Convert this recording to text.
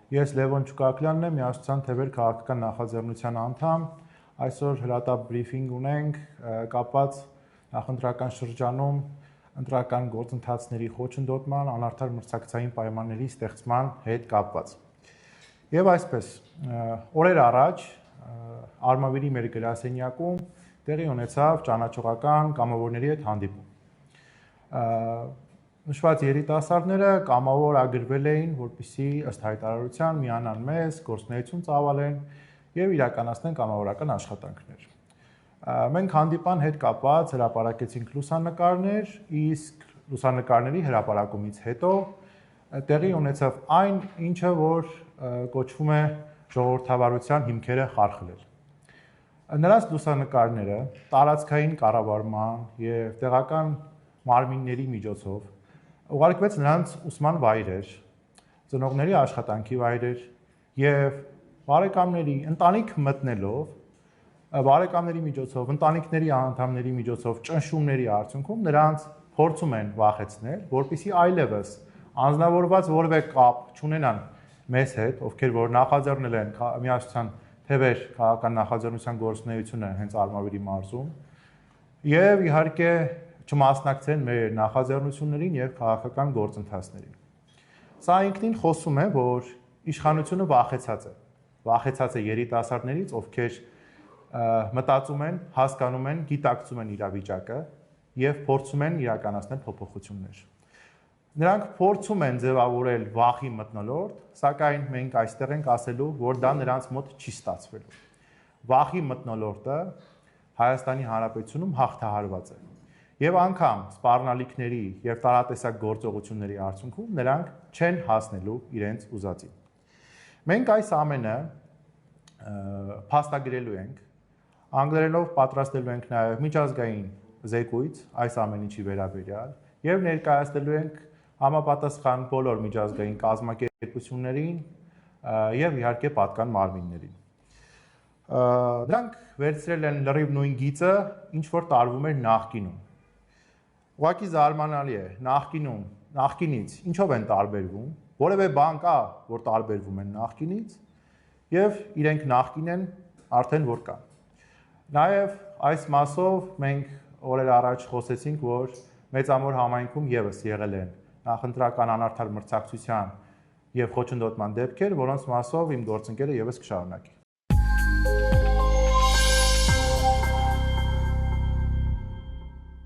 Ես Լևոն Չուկակլյանն եմ, Միասնության թևեր քաղաքական նախաձեռնության անդամ։ Այսօր հրատապ բրիֆինգ ունենք կապված նախընտրական շրջանում ընտրական գործընթացների խոչընդոտման, անարդար մրցակցային պայմանների ստեղծման հետ կապված։ Եվ այսպես, օրեր առաջ Արմավիրի մեր գրասենյակում տեղի ունեցավ ճանաչողական կամավորների հետ հանդիպում։ Նշված երիտասարդները կամավորագրվել էին, որպեսզի ըստ հայտարարության միանան մեզ, գործունեություն ծավալեն եւ իրականացնեն կամավորական աշխատանքներ։ Մենք հանդիպան հետ կապված հրապարակեցինք լուսանկարներ, իսկ լուսանկարների հրապարակումից հետո տեղի ունեցավ այն, ինչը որ կոչվում է ժողովրդավարության հիմքերը խարխլել։ Նրանց լուսանկարները տարածքային կառավարման եւ տեղական մարմինների միջոցով ուղարկվեց նրանց ուսման վայրեր, ծնողների աշխատանքի վայրեր եւ բարեկամների ընտանիք մտնելով, բարեկամների միջոցով, ընտանիքների անդամների միջոցով ճնշումների արդյունքում նրանց փորձում են վախեցնել, որպեսզի այլևս անձնավորված որևէ կապ չունենան մեզ հետ, ովքեր որ նախաձեռնել են Միասնության թևեր քաղաքական նախաձեռնության գործունեությունը հենց Արմավիրի մարզում եւ իհարկե չմասնակցեն մեր նախաձեռնություններին եւ քաղաքական գործընթացներին։ Սա ինքնին խոսում է, որ իշխանությունը վախեցած է երիտասարդներից, ովքեր մտածում են, հասկանում են, գիտակցում են իրավիճակը եւ փորձում են իրականացնել փոփոխություններ։ Նրանք փորձում են ձևավորել վախի մթնոլորտ, սակայն մենք այստեղ ենք ասելու, որ դա նրանց մոտ չի ստացվելու։ Վախի մթնոլորտը Հայաստանի Հանրապետությունում հաղթահարված է։ Եվ անգամ սպառնալիքների եւ տարատեսակ գործողությունների արդյունքում նրանք չեն հասնելու իրենց ուզածին։ Մենք այս ամենը փաստագրելու ենք, անգլերենով պատրաստելու ենք նաեւ միջազգային զեկույց այս ամեն ինչի վերաբերյալ եւ ներկայացնելու ենք համապատասխան բոլոր միջազգային կազմակերպություններին եւ իհարկե պատկան մարմիններին։ Դրանք վերցրել են լրիվ նույն գիծը, ինչ որ տարվում էր նախկինում։ Ուղղակի զարմանալի է, նախկինից ինչով են տարբերվում, որևէ բան կա, որ տարբերվում են նախկինից եւ իրենք նախկին են արդեն որ կա։ Նաեւ այս մասով մենք օրեր առաջ խոսեցինք, որ Մեծամոր համայնքում եւս եղել են նախընտրական անարդար մրցակցության եւ խոչընդոտման դեպքեր, որոնց մասով իմ գործընկերը եւս կշարունակի։